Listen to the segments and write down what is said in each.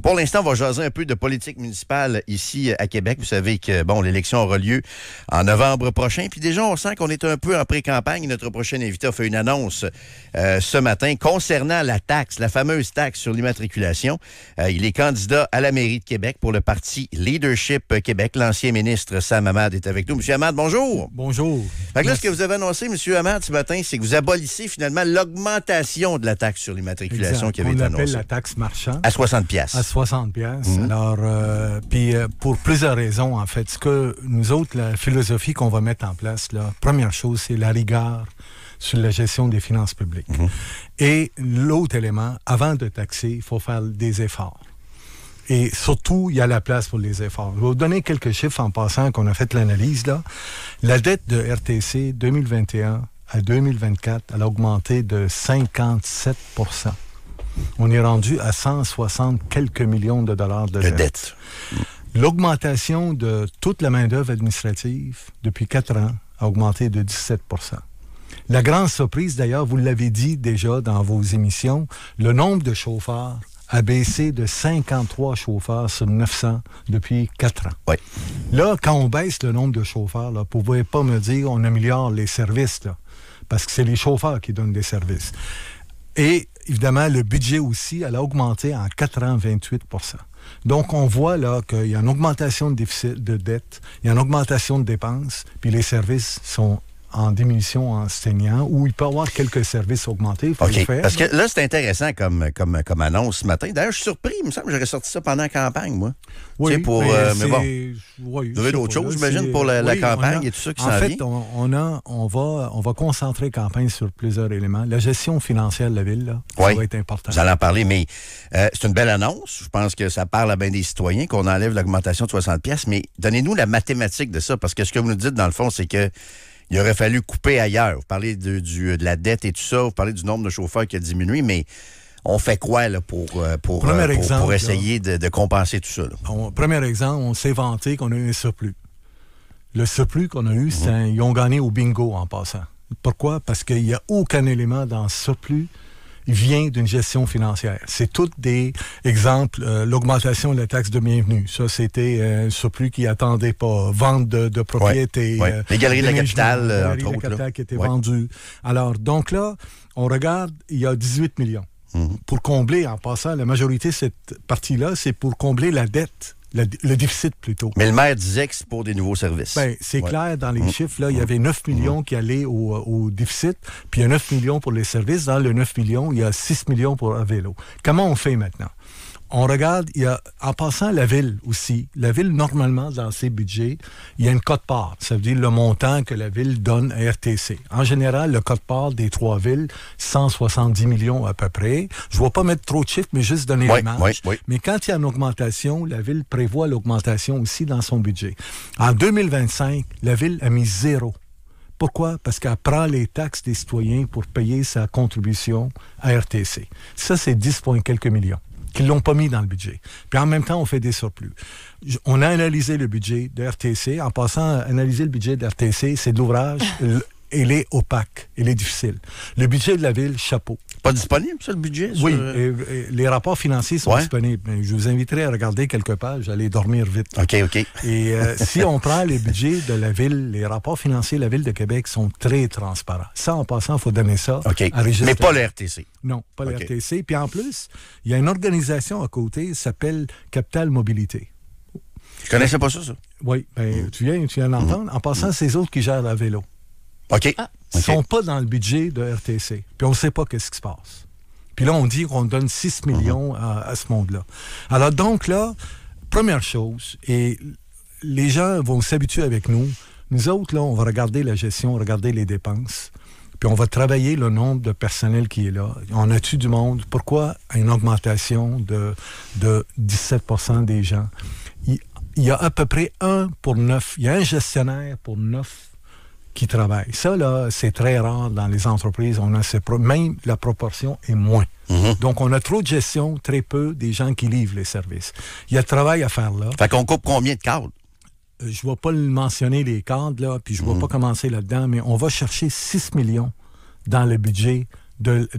pour l'instant, on va jaser un peu de politique municipale ici à Québec. Vous savez que, l'élection aura lieu en novembre prochain. Puis déjà, on sent qu'on est un peu en pré-campagne. Notre prochain invité a fait une annonce ce matin concernant la taxe, la fameuse taxe sur l'immatriculation. Il est candidat à la mairie de Québec pour le parti Leadership Québec. L'ancien ministre Sam Hamad est avec nous. Monsieur Hamad, bonjour. Bonjour. Fait que là, ce que vous avez annoncé, Monsieur Hamad, ce matin, c'est que vous abolissez finalement l'augmentation de la taxe sur l'immatriculation qui avait été annoncée. On l'appelle la taxe marchande. À 60 piastres. À 60 piastres. Alors, pour plusieurs raisons, en fait. Ce que nous autres, la philosophie qu'on va mettre en place, là, première chose, c'est la rigueur sur la gestion des finances publiques. Et l'autre élément, avant de taxer, il faut faire des efforts. Et surtout, il y a la place pour les efforts. Je vais vous donner quelques chiffres en passant qu'on a fait l'analyse, là. La dette de RTC 2021 à 2024, elle a augmenté de 57 %. On est rendu à 160 quelques millions de dollars de dette. L'augmentation de toute la main-d'œuvre administrative depuis 4 ans a augmenté de 17 %. La grande surprise, d'ailleurs, vous l'avez dit déjà dans vos émissions, le nombre de chauffeurs a baissé de 53 chauffeurs sur 900 depuis 4 ans. Oui. Là, quand on baisse le nombre de chauffeurs, là, vous ne pouvez pas me dire on améliore les services, là, parce que c'est les chauffeurs qui donnent des services. Et évidemment, le budget aussi, elle a augmenté en 4 ans, 28 %. Donc, on voit là qu'il y a une augmentation de déficit de dette, il y a une augmentation de dépenses, puis les services sont en diminution enseignant, où il peut y avoir quelques services augmentés. Il faut le faire. Parce que là, c'est intéressant comme annonce ce matin. D'ailleurs, je suis surpris. Il me semble que j'aurais sorti ça pendant la campagne, moi. Oui, pour, mais bon. Oui, vous avez d'autres choses, j'imagine, pour la campagne et tout ça qui s'en vient? En fait, on va concentrer la campagne sur plusieurs éléments. La gestion financière de la ville, là, ça va être important. Vous allez en parler, mais c'est une belle annonce. Je pense que ça parle à bien des citoyens qu'on enlève l'augmentation de 60 piastres, mais donnez-nous la mathématique de ça, parce que ce que vous nous dites, dans le fond, c'est que il aurait fallu couper ailleurs. Vous parlez de la dette et tout ça, vous parlez du nombre de chauffeurs qui a diminué, mais on fait quoi là, pour essayer de compenser tout ça? Là? Premier exemple, on s'est vanté qu'on a eu un surplus. Le surplus qu'on a eu, ils ont gagné au bingo en passant. Pourquoi? Parce qu'il n'y a aucun élément dans ce surplus vient d'une gestion financière. C'est tous des exemples. L'augmentation de la taxe de bienvenue. Ça, c'était un surplus qui n'attendait pas. Vente de propriétés. Les galeries de la capitale, entre autres. Les galeries de la capitale qui étaient vendues. Alors, donc là, on regarde, il y a 18 millions. Pour combler, en passant, la majorité de cette partie-là, c'est pour combler la dette. Le déficit, plutôt. Mais le maire disait que c'est pour des nouveaux services. Bien, c'est clair, dans les chiffres, là, il y avait 9 millions qui allaient au déficit, puis il y a 9 millions pour les services. Dans le 9 millions, il y a 6 millions pour un vélo. Comment on fait maintenant? On regarde, en passant la ville aussi, la ville, normalement, dans ses budgets, il y a une quote-part. Ça veut dire le montant que la ville donne à RTC. En général, le quote-part des 3 villes, 170 millions à peu près. Je ne vais pas mettre trop de chiffres, mais juste donner l'image. Mais quand il y a une augmentation, la ville prévoit l'augmentation aussi dans son budget. En 2025, la ville a mis 0. Pourquoi? Parce qu'elle prend les taxes des citoyens pour payer sa contribution à RTC. Ça, c'est 10 points quelques millions qui ne l'ont pas mis dans le budget. Puis en même temps, on fait des surplus. On a analysé le budget de RTC. En passant, analyser le budget de RTC, c'est de l'ouvrage. Il est opaque. Il est difficile. Le budget de la ville, chapeau. Pas disponible, ça, le budget? Oui, et les rapports financiers sont disponibles. Je vous inviterai à regarder quelque part. J'allais dormir vite. OK. Et si on prend les budgets de la ville, les rapports financiers de la Ville de Québec sont très transparents. Ça, en passant, il faut donner ça à Régis. Mais pas le RTC. Non, pas le RTC. Puis en plus, il y a une organisation à côté qui s'appelle Capital Mobilité. Je connaissais pas ça. Oui, tu viens d'entendre. En passant, c'est eux autres qui gèrent la vélo. OK. Ils ne sont pas dans le budget de RTC. Puis on ne sait pas qu'est-ce qui se passe. Puis là, on dit qu'on donne 6 millions à ce monde-là. Alors donc là, première chose, et les gens vont s'habituer avec nous. Nous autres, là, on va regarder la gestion, regarder les dépenses. Puis on va travailler le nombre de personnel qui est là. On a-tu du monde? Pourquoi une augmentation de 17 % des gens? Il y a à peu près 1 pour 9. Il y a un gestionnaire pour 9 qui travaillent. Ça, là, c'est très rare dans les entreprises. Même la proportion est moins. Donc, on a trop de gestion, très peu des gens qui livrent les services. Il y a de travail à faire là. Fait qu'on coupe combien de cadres? Je ne vais pas le mentionner, les cadres, là, puis je ne vais pas commencer là-dedans, mais on va chercher 6 millions dans le budget de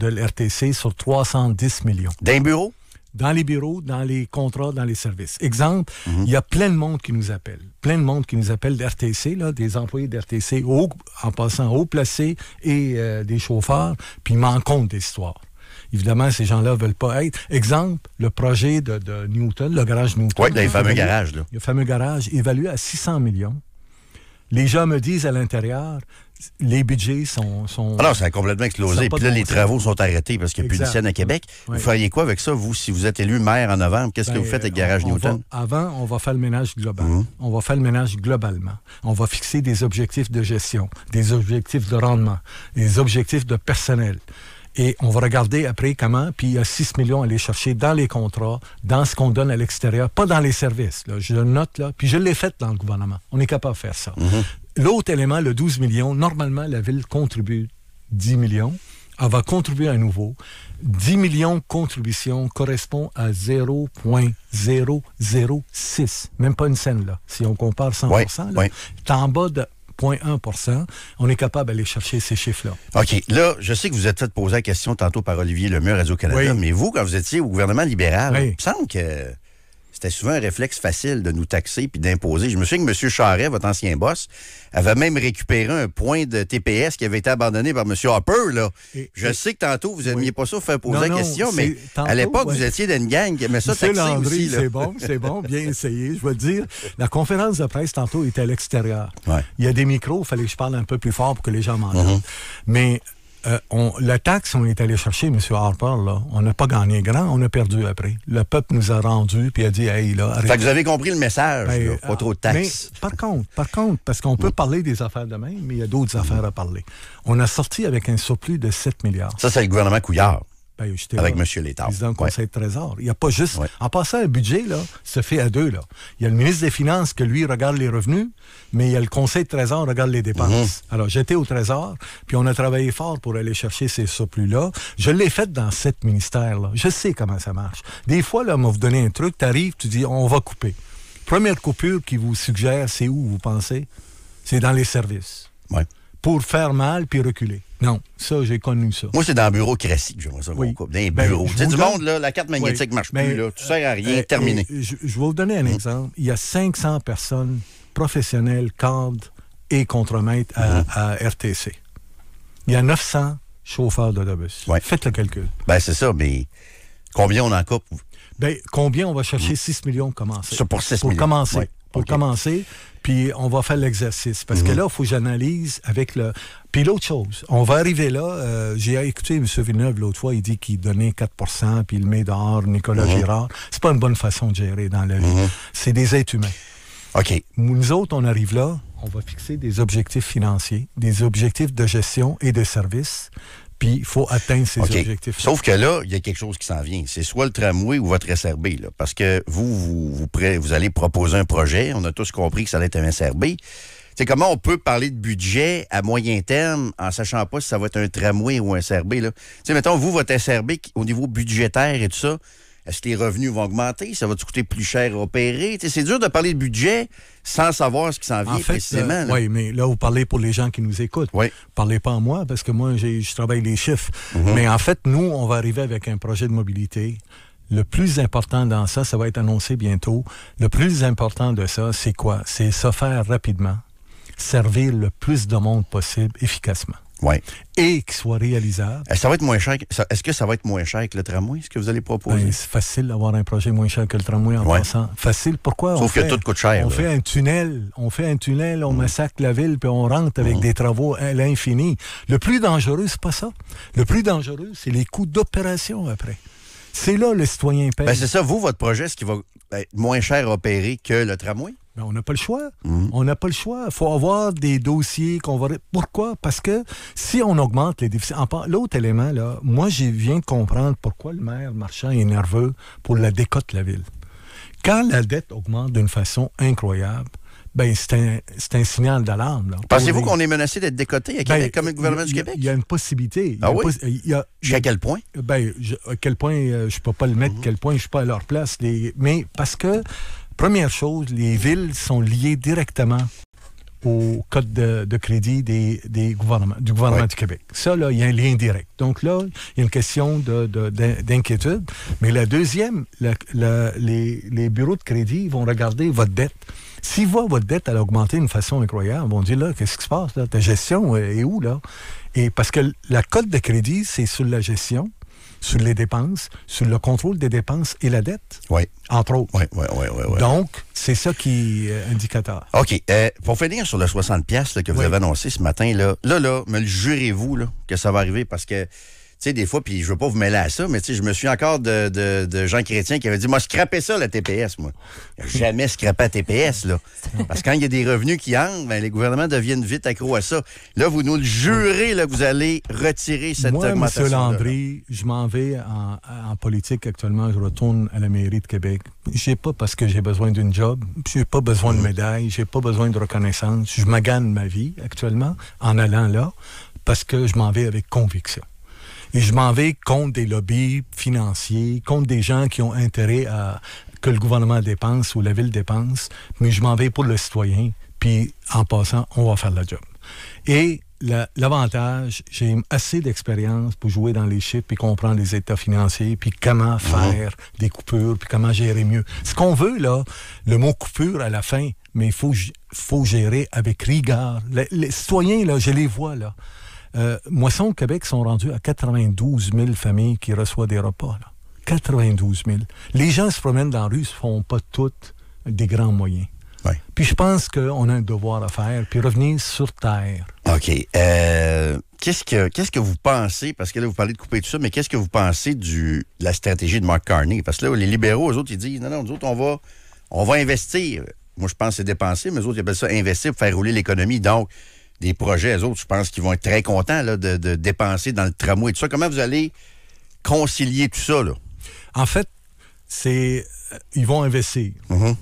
l'RTC sur 310 millions. D'un bureau? dans les bureaux, dans les contrats, dans les services. Exemple, il y a plein de monde qui nous appelle. Plein de monde qui nous appelle d'RTC, là, des employés d'RTC, en passant haut placés et des chauffeurs, puis ils m'en comptent des histoires. Évidemment, ces gens-là ne veulent pas être. Exemple, le projet de Newton, le garage Newton. Oui, les fameux garages. Là. Le fameux garage évalué à 600 millions. Les gens me disent à l'intérieur, les budgets sont Ah non, ça a complètement explosé. Puis là, les travaux sont arrêtés parce qu'il n'y a plus de scène à Québec. Oui. Vous feriez quoi avec ça, vous, si vous êtes élu maire en novembre? Qu'est-ce que vous faites avec Garage Newton? On va faire le ménage global. On va faire le ménage globalement. On va fixer des objectifs de gestion, des objectifs de rendement, des objectifs de personnel. Et on va regarder après comment, puis il y a 6 millions à aller chercher dans les contrats, dans ce qu'on donne à l'extérieur, pas dans les services. Là. Je le note là, puis je l'ai fait dans le gouvernement. On est capable de faire ça. L'autre élément, le 12 millions, normalement, la Ville contribue 10 millions. Elle va contribuer à nouveau. 10 millions de contributions correspond à 0,006. Même pas une scène, là. Si on compare 100%, là, c'est en bas de 0,1%. On est capable d'aller chercher ces chiffres-là. OK. Là, je sais que vous êtes fait poser la question tantôt par Olivier Lemieux, Radio-Canada, mais vous, quand vous étiez au gouvernement libéral, il me semble que c'était souvent un réflexe facile de nous taxer puis d'imposer. Je me souviens que M. Charest, votre ancien boss, avait même récupéré un point de TPS qui avait été abandonné par M. Harper. Là. Je sais que tantôt, vous n'aimiez pas ça faire poser la question, mais tantôt, à l'époque, vous étiez d'une gang qui aimait ça taxer Landry, aussi. C'est bon, bien essayé. Je vais te dire, la conférence de presse tantôt était à l'extérieur. Ouais. Il y a des micros, il fallait que je parle un peu plus fort pour que les gens m'entendent. Mais la taxe, on est allé chercher, M. Harper, là, on n'a pas gagné grand, on a perdu après. Le peuple nous a rendu, puis a dit, hey, là, arrête. Fait que vous avez compris le message, là, pas trop de taxes. Mais, par contre, parce qu'on peut parler des affaires de même, mais il y a d'autres affaires à parler. On a sorti avec un surplus de 7 milliards. Ça, c'est le gouvernement Couillard. Avec M. Létard. Président du Conseil de Trésor. Il n'y a pas juste... En passant, un budget, là, se fait à deux. Là. Il y a le ministre des Finances que, lui, regarde les revenus, mais il y a le Conseil de Trésor qui regarde les dépenses. Alors, j'étais au Trésor, puis on a travaillé fort pour aller chercher ces surplus-là. Je l'ai fait dans 7 ministères-là. Je sais comment ça marche. Des fois, là, on va vous donner un truc, tu arrives, tu dis, on va couper. Première coupure qui vous suggère, c'est où, vous pensez? C'est dans les services. Oui. Pour faire mal puis reculer. Non, ça, j'ai connu ça. Moi, c'est dans la bureaucratie que j'aimerais ça. Dans les bureaux. Tu sais, du monde, là, la carte magnétique ne marche plus. Là. Tu sers à rien, terminé. Je vais vous donner un exemple. Il y a 500 personnes professionnelles, cadres et contremaîtres à RTC. Il y a 900 chauffeurs d'autobus. Faites le calcul. Ben, c'est ça, mais combien on en coupe? Ben, combien on va chercher 6 millions pour commencer? Ça, pour 6 millions. Commencer. Pour commencer, puis on va faire l'exercice. Parce que là, il faut que j'analyse avec le... Puis l'autre chose, on va arriver là, j'ai écouté M. Villeneuve l'autre fois, il dit qu'il donnait 4 % puis il le met dehors, Nicolas Girard. C'est pas une bonne façon de gérer dans la vie. C'est des êtres humains. OK. Nous autres, on arrive là, on va fixer des objectifs financiers, des objectifs de gestion et de service, puis il faut atteindre ces objectifs. Sauf que là, il y a quelque chose qui s'en vient. C'est soit le tramway ou votre SRB. Là, parce que vous allez proposer un projet. On a tous compris que ça allait être un SRB. T'sais, comment on peut parler de budget à moyen terme en sachant pas si ça va être un tramway ou un SRB? Là? Mettons, vous, votre SRB, au niveau budgétaire et tout ça, est-ce que les revenus vont augmenter? Ça va-tu coûter plus cher à opérer? C'est dur de parler de budget sans savoir ce qui s'en vient précisément. Oui, mais là, vous parlez pour les gens qui nous écoutent. Oui. Parlez pas à moi, parce que moi, je travaille les chiffres. Mais en fait, nous, on va arriver avec un projet de mobilité. Le plus important dans ça, ça va être annoncé bientôt. Le plus important de ça, c'est quoi? C'est se faire rapidement, servir le plus de monde possible efficacement. Oui. Et qu'il soit réalisable. Ça va être moins cher. Est-ce que ça va être moins cher que le tramway, ce que vous allez proposer? C'est facile d'avoir un projet moins cher que le tramway en passant. Facile. Pourquoi? Sauf que tout coûte cher. On fait un tunnel, on massacre la ville, puis on rentre avec des travaux à l'infini. Le plus dangereux, c'est pas ça. Le plus dangereux, c'est les coûts d'opération après. C'est là le citoyen paye. Ben c'est ça. Vous, votre projet, est-ce qu'il va être moins cher à opérer que le tramway? Ben, on n'a pas le choix. On n'a pas le choix. Il faut avoir des dossiers qu'on va... Pourquoi? Parce que si on augmente les déficits... L'autre élément, là, moi, je viens de comprendre pourquoi le maire Marchand est nerveux pour la décote de la ville. Quand la dette augmente d'une façon incroyable, ben c'est un signal d'alarme. Pensez-vous qu'on est menacé d'être décoté à Québec comme le gouvernement du Québec? Il y a une possibilité. Jusqu'à quel point? À quel point, je ne peux pas le mettre, quel point je ne suis pas à leur place. Mais parce que... Première chose, les villes sont liées directement au code de crédit du gouvernement du Québec. Ça, là, il y a un lien direct. Donc là, il y a une question d'inquiétude. Mais la deuxième, les bureaux de crédit vont regarder votre dette. S'ils voient votre dette elle a augmenté d'une façon incroyable, ils vont dire, là, qu'est-ce qui se passe, là? Ta gestion est où, là? Et parce que la cote de crédit, c'est sur la gestion, sur les dépenses, sur le contrôle des dépenses et la dette, entre autres. Oui. Donc, c'est ça qui est indicateur. OK. Pour finir sur le 60$ que vous avez annoncé ce matin, là, me le jurez-vous là, que ça va arriver parce que, tu sais, des fois, puis je veux pas vous mêler à ça, mais tu sais, je me suis encore de Jean Chrétien qui avait dit, moi, scraper ça, la TPS, moi. Jamais scraper la TPS, là. Parce que quand il y a des revenus qui entrent, ben, les gouvernements deviennent vite accros à ça. Là, vous nous le jurez, là, que vous allez retirer cette augmentation. Moi, M. Landry, je m'en vais en politique actuellement. Je retourne à la mairie de Québec. J'ai pas parce que j'ai besoin d'une job. J'ai pas besoin de médaille. J'ai pas besoin de reconnaissance. Je magane ma vie actuellement en allant là parce que je m'en vais avec conviction. Et je m'en vais contre des lobbies financiers, contre des gens qui ont intérêt à que le gouvernement dépense ou la ville dépense, mais je m'en vais pour le citoyen, puis en passant, on va faire la job. Et l'avantage, j'ai assez d'expérience pour jouer dans les chiffres, puis comprendre les états financiers, puis comment faire des coupures, puis comment gérer mieux. Ce qu'on veut, là, le mot coupure à la fin, mais il faut gérer avec rigueur. Les citoyens, là, je les vois, là. Moisson au Québec sont rendus à 92 000 familles qui reçoivent des repas. Là. 92 000. Les gens se promènent dans la rue, ne se font pas toutes des grands moyens. Ouais. Puis je pense qu'on a un devoir à faire, puis revenir sur terre. OK. Qu'est-ce que vous pensez, parce que là, vous parlez de couper tout ça, mais qu'est-ce que vous pensez de la stratégie de Mark Carney? Parce que là, les libéraux, eux autres, ils disent, non, nous autres, on va investir. Moi, je pense que c'est dépenser, mais eux autres, ils appellent ça investir pour faire rouler l'économie. Donc, des projets, eux autres, je pense qu'ils vont être très contents là, de dépenser dans le tramway et tout ça. Comment vous allez concilier tout ça, là? En fait, ils vont investir.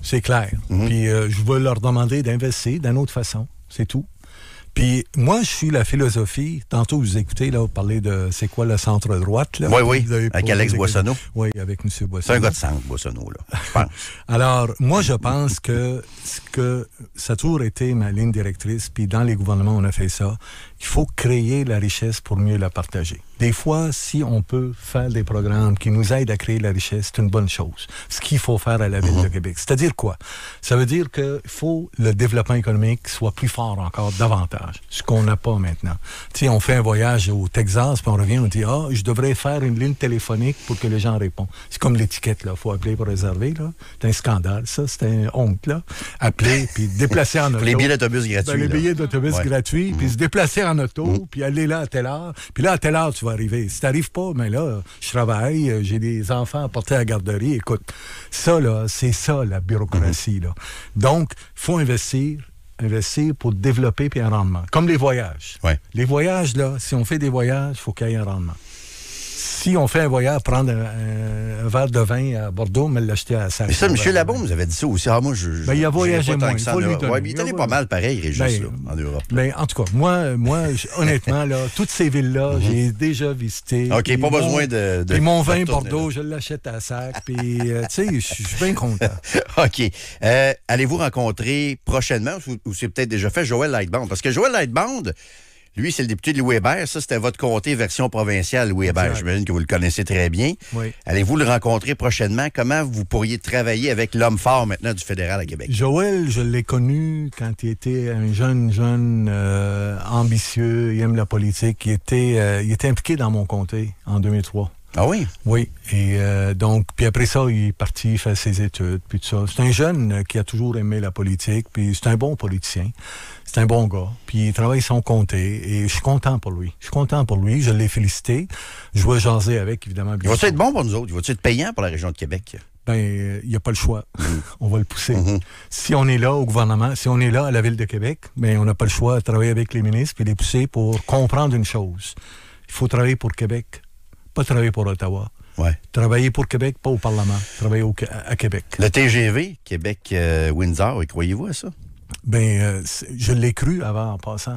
C'est clair. Puis je vais leur demander d'investir d'une autre façon. C'est tout. Puis moi, je suis la philosophie. Tantôt, vous écoutez, là, vous parlez de c'est quoi le centre-droite, là? Oui, avec Alex Boissonneau. Oui, avec M. Boissonneau. C'est un gars de centre, Boissonneau, là, je pense. Alors, moi, je pense que ça a toujours été ma ligne directrice, puis dans les gouvernements, on a fait ça. Il faut créer la richesse pour mieux la partager. Des fois, si on peut faire des programmes qui nous aident à créer la richesse, c'est une bonne chose. Ce qu'il faut faire à la Ville de Québec. C'est-à-dire quoi? Ça veut dire qu'il faut le développement économique soit plus fort encore, davantage, ce qu'on n'a pas maintenant. Tu sais, on fait un voyage au Texas, puis on revient, on dit, je devrais faire une ligne téléphonique pour que les gens répondent. C'est comme l'étiquette, là. Il faut appeler pour réserver, là. C'est un scandale, ça. C'est un honte, là. Appeler, puis déplacer en auto. Les billets d'autobus gratuits. Les billets d'autobus gratuits, puis se déplacer en auto, puis aller là à telle heure. Puis là, à telle heure, tu vas arriver. Si t'arrives pas, mais là, je travaille, j'ai des enfants à porter à la garderie. Écoute, ça, là, c'est ça, la bureaucratie, là. Donc, il faut investir pour développer puis un rendement. Comme les voyages. Ouais. Les voyages, là, si on fait des voyages, il faut qu'il y ait un rendement. Si on fait un voyage, prendre un verre de vin à Bordeaux, mais l'acheter à Saint-Jean. Mais ça, M. Labaume nous avait dit ça aussi. Moi, il a voyagé moins. Il est allé pas mal, pareil, Régis, là, en Europe. Mais en tout cas, moi honnêtement, là, toutes ces villes-là, j'ai déjà visité. OK, pas besoin de... Puis mon vin Bordeaux, je l'achète à sac. Puis, tu sais, je suis bien content. OK. Allez-vous rencontrer prochainement, ou c'est peut-être déjà fait, Joël Lightbound? Parce que Joël Lightbound... Lui, c'est le député de Louis Hébert. Ça, c'était votre comté version provinciale, Louis Hébert. J'imagine que vous le connaissez très bien. Oui. Allez-vous le rencontrer prochainement? Comment vous pourriez travailler avec l'homme fort maintenant du fédéral à Québec? Joël, je l'ai connu quand il était un jeune ambitieux. Il aime la politique. Il était impliqué dans mon comté en 2003. Ah oui? Oui. Et donc, puis après ça, il est parti faire ses études, puis tout ça. C'est un jeune qui a toujours aimé la politique, puis c'est un bon politicien. C'est un bon gars. Puis il travaille son comté, et je suis content pour lui. Je l'ai félicité. Je vais jaser avec, évidemment. Il va-tu être bon pour nous autres? Il va-tu être payant pour la région de Québec? Ben, il n'y a pas le choix. On va le pousser. Si on est là au gouvernement, si on est là à la Ville de Québec, ben, on n'a pas le choix de travailler avec les ministres et les pousser pour comprendre une chose. Il faut travailler pour Québec. Pas travailler pour Ottawa. Ouais. Travailler pour Québec, pas au Parlement. Travailler à Québec. Le TGV, Québec-Windsor, croyez-vous à ça? Je l'ai cru avant en passant.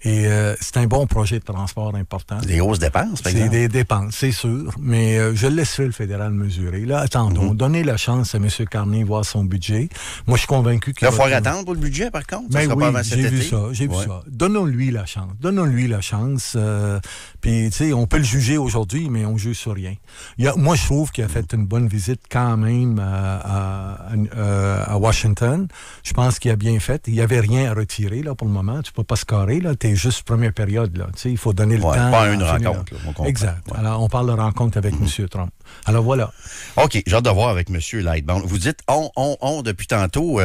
Et c'est un bon projet de transport important. Des grosses dépenses, par exemple. C'est des dépenses, c'est sûr. Mais je laisserai le fédéral mesurer. Là, attendons. Donnez la chance à M. Carney voir son budget. Moi, je suis convaincu qu'il va... Il faut attendre pour le budget, par contre. Ça sera pas avant cet été. J'ai vu ça. Donnons-lui la chance. Donnons-lui la chance. Puis, tu sais, on peut le juger aujourd'hui, mais on ne juge sur rien. Moi, je trouve qu'il a fait une bonne visite quand même à Washington. Je pense qu'il a bien fait. Il n'y avait rien à retirer là, pour le moment. Tu ne peux pas scorer. Tu es juste première période. Là. Il faut donner le temps. Pas une rencontre. Là, exact. Ouais. Alors, on parle de rencontre avec M. Trump. Alors, voilà. OK. J'ai hâte de voir avec M. Lightbound. Vous dites on depuis tantôt.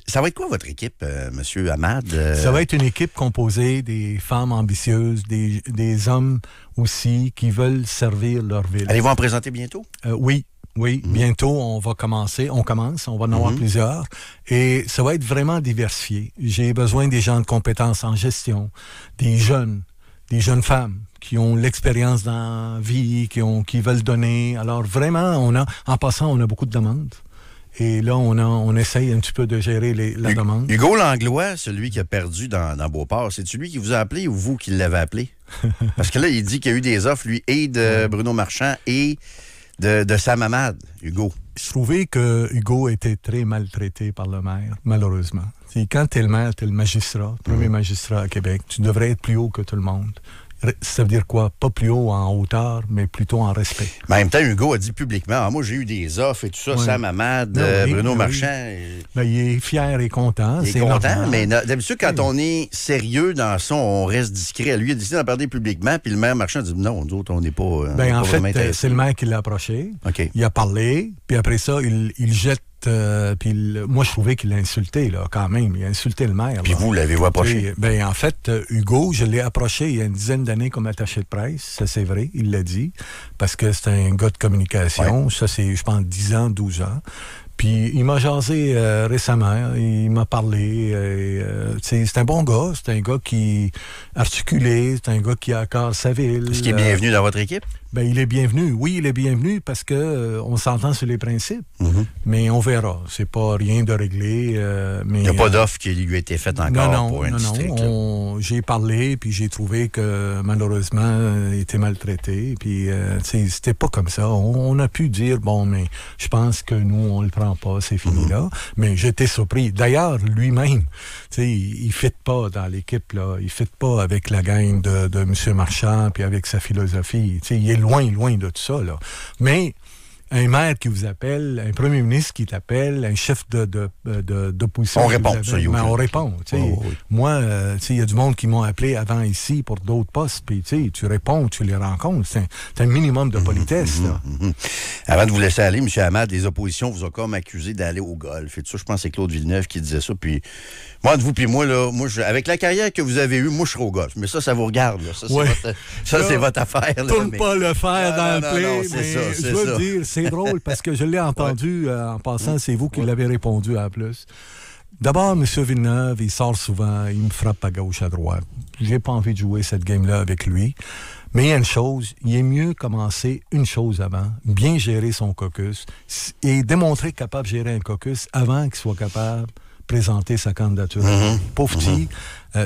Ça va être quoi votre équipe, M. Ahmad? Ça va être une équipe composée des femmes ambitieuses, des hommes aussi qui veulent servir leur ville. Allez-vous en présenter bientôt? Oui. Oui, bientôt, on va commencer. On va en avoir plusieurs. Et ça va être vraiment diversifié. J'ai besoin des gens de compétences en gestion, des jeunes femmes qui ont l'expérience dans la vie, qui veulent donner. Alors, vraiment, en passant, on a beaucoup de demandes. Et là, on essaye un petit peu de gérer la demande. Hugo Langlois, celui qui a perdu dans Beauport, c'est-tu lui qui vous a appelé ou vous qui l'avez appelé? Parce que là, il dit qu'il y a eu des offres, lui, et de Bruno Marchand et de Sam Ahmad, Hugo. Je trouvais que Hugo était très maltraité par le maire, malheureusement. Quand t'es le maire, t'es le magistrat, premier magistrat à Québec. Tu devrais être plus haut que tout le monde. Ça veut dire quoi? Pas plus haut en hauteur, mais plutôt en respect. Mais en même temps, Hugo a dit publiquement, moi j'ai eu des offres et tout ça, Sam Ahmad, Bruno Marchand. Il est fier et content. Il est content, mais d'habitude, quand on est sérieux dans ça, on reste discret. Lui, il a décidé d'en parler publiquement, puis le maire Marchand a dit non, nous autres, on n'est pas. En fait, c'est le maire qui l'a approché. Okay. Il a parlé, puis après ça, il jette. Moi, je trouvais qu'il l'a insulté, là, quand même. Il a insulté le maire. Puis vous, l'avez-vous approché? En fait, Hugo, je l'ai approché il y a une dizaine d'années comme attaché de presse. Ça, c'est vrai, il l'a dit. Parce que c'est un gars de communication. Ouais. Ça, c'est, je pense, 10 ans, 12 ans. Puis il m'a jasé récemment, il m'a parlé. C'est un bon gars, c'est un gars qui articulé, c'est un gars qui a à cœur sa ville. Est-ce qu'il est bienvenu dans votre équipe? Il est bienvenu. Oui, il est bienvenu parce que on s'entend sur les principes. Mais on verra. C'est pas rien de réglé. Mais, il n'y a pas d'offre qui lui a été faite encore pour un district. J'ai parlé, puis j'ai trouvé que malheureusement, il était maltraité. Puis c'était pas comme ça. On a pu dire, mais je pense que nous, on le prend pas, c'est fini là. Mais j'étais surpris. D'ailleurs, lui-même, il ne fit pas dans l'équipe, là. Il ne fit pas avec la gang de M. Marchand, puis avec sa philosophie. Il est loin de tout ça, là. Mais un maire qui vous appelle, un premier ministre qui t'appelle, un chef d'opposition. On répond, ça, on répond. Oui. Moi, il y a du monde qui m'ont appelé avant ici pour d'autres postes, puis tu réponds, tu les rencontres. C'est un minimum de politesse. Là. Avant de vous laisser aller, M. Ahmad, les oppositions vous ont comme accusé d'aller au golf. Et tout ça, je pense que c'est Claude Villeneuve qui disait ça. Puis moi, de vous puis moi, là, avec la carrière que vous avez eue, moi, je serai au golf. Mais ça vous regarde. Là. Ça, c'est votre affaire. Là, tourne pas le fer dans le play. Non, c'est ça. Je veux dire, c'est drôle parce que je l'ai entendu en passant, c'est vous qui l'avez répondu à plus. D'abord, M. Villeneuve, il sort souvent, il me frappe à gauche, à droite. J'ai pas envie de jouer cette game-là avec lui. Mais il y a une chose, il est mieux commencer une chose avant, bien gérer son caucus et démontrer capable de gérer un caucus avant qu'il soit capable présenter sa candidature. Pauvre petit,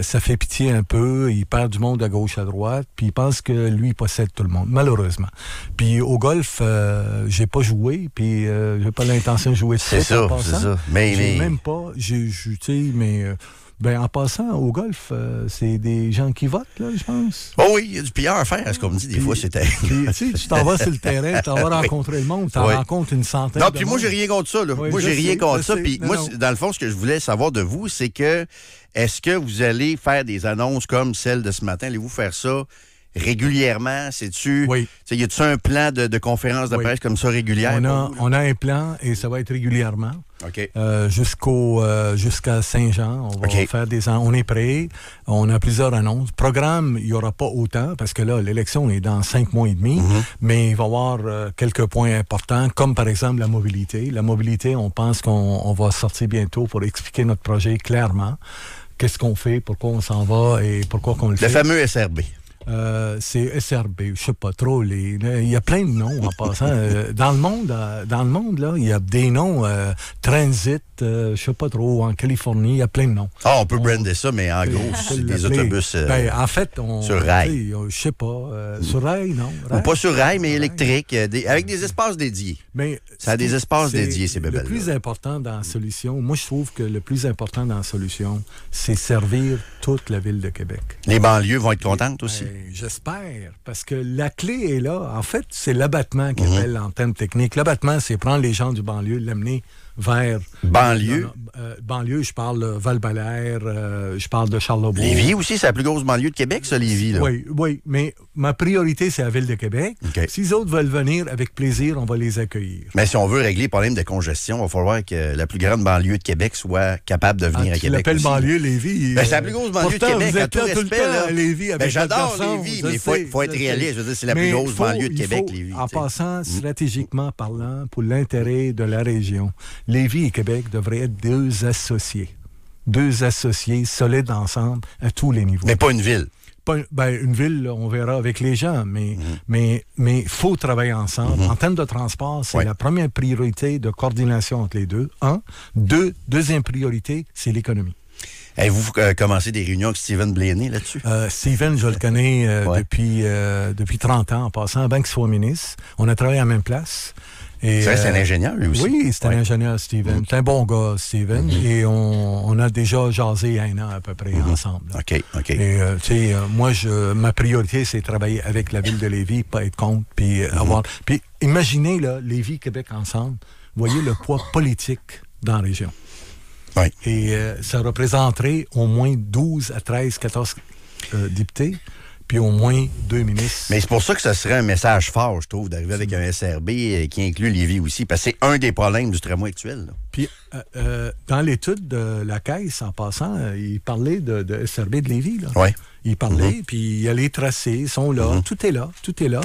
ça fait pitié un peu, il perd du monde à gauche, à droite, puis il pense que lui, il possède tout le monde, malheureusement. Puis au golf, j'ai pas joué, puis j'ai pas l'intention de jouer de c'est ça. Mais même pas, en passant, au golf, c'est des gens qui votent, là, je pense. Oh oui, il y a du pillard à faire, ce qu'on me dit. Des fois, c'était... tu t'en vas sur le terrain, tu vas rencontrer le monde, tu rencontres une centaine de puis moi, j'ai rien contre ça. Là. Oui, moi, j'ai rien contre ça. Puis moi, dans le fond, ce que je voulais savoir de vous, c'est que est-ce que vous allez faire des annonces comme celle de ce matin? Allez-vous faire ça régulièrement? C'est-tu... Oui. Y a-tu un plan de conférence de presse comme ça régulière? On a un plan et ça va être régulièrement. OK. Jusqu'à Saint-Jean. On va faire on est prêt. On a plusieurs annonces. Programme, il n'y aura pas autant parce que là, l'élection est dans 5 mois et demi. Mais il va y avoir quelques points importants, comme par exemple la mobilité. La mobilité, on pense qu'on va sortir bientôt pour expliquer notre projet clairement. Qu'est-ce qu'on fait, pourquoi on s'en va et pourquoi qu'on le fait. Le fameux SRB. c'est SRB, je sais pas trop. Il y a plein de noms en passant. Dans le monde, là, il y a des noms Transit, je sais pas trop, en Californie, il y a plein de noms. Ah, on peut brander ça, mais en gros, c'est des autobus en fait, sur rail. Je sais pas. Sur rail, non? Ou pas sur rail, mais électrique, avec des espaces dédiés. Mais ça a des espaces dédiés, ces bébelles-là. Le plus important dans la solution, moi, je trouve que le plus important dans la solution, c'est servir toute la ville de Québec. Les banlieues vont être contentes aussi. J'espère, parce que la clé est là. En fait, c'est l'abattement qui appelle en termes techniques. L'abattement, c'est prendre les gens du banlieue, l'amener vers... Banlieue? Banlieue, je parle de Val-Bélair, je parle de Charlebourg. Lévis aussi, c'est la plus grosse banlieue de Québec, ça, Lévis. Là. Oui, mais ma priorité, c'est la ville de Québec. Okay. Si les autres veulent venir, avec plaisir, on va les accueillir. Mais si on veut régler le problème de congestion, il va falloir que la plus grande banlieue de Québec soit capable de venir à Québec. Tu l'appelles banlieue, Lévis. C'est la plus grosse banlieue de Québec, à tout respect. Là. Lévis avec j'adore Lévis, mais il faut être réaliste. Je veux dire, c'est la plus grosse banlieue de Québec, Lévis. En passant, stratégiquement parlant, pour l'intérêt de la région, Lévis et Québec devraient être deux associés solides ensemble à tous les niveaux. Mais pas une ville. Une ville, on verra avec les gens, mais il faut travailler ensemble. En termes de transport, c'est la première priorité de coordination entre les deux. Deuxième priorité, c'est l'économie. Avez-vous commencé des réunions avec Steven Blaney là-dessus? Steven, je le connais depuis 30 ans en passant avant qu'il soit ministre. On a travaillé à la même place. C'est un ingénieur, lui aussi. Oui, c'est un ingénieur, Steven. C'est un bon gars, Steven. Et on a déjà jasé 1 an à peu près ensemble. OK. Et, moi, ma priorité, c'est travailler avec la ville de Lévis, pas être contre, puis avoir... Puis imaginez, là, Lévis, Québec ensemble, voyez le poids politique dans la région. Oui. Et ça représenterait au moins 12 à 13, 14 députés, puis au moins 2 ministres. Mais c'est pour ça que ce serait un message fort, je trouve, d'arriver avec un SRB qui inclut Lévis aussi, parce que c'est un des problèmes du tramway actuel. Là. Puis, dans l'étude de la Caisse, en passant, il parlait de SRB de Lévis. Oui. Il parlait, puis il y a les tracés, sont là, tout est là.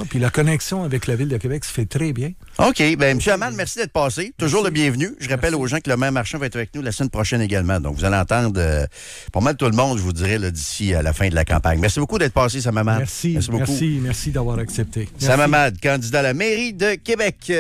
Puis la connexion avec la Ville de Québec se fait très bien. OK. Bien, M. Hamad, merci d'être passé. Toujours le bienvenu. Je rappelle aux gens que le maire Marchand va être avec nous la semaine prochaine également. Donc, vous allez entendre pas mal tout le monde, je vous dirais, d'ici à la fin de la campagne. Merci beaucoup d'être passé, Sam Hamad. Merci beaucoup. Merci d'avoir accepté. Sam Hamad, candidat à la mairie de Québec.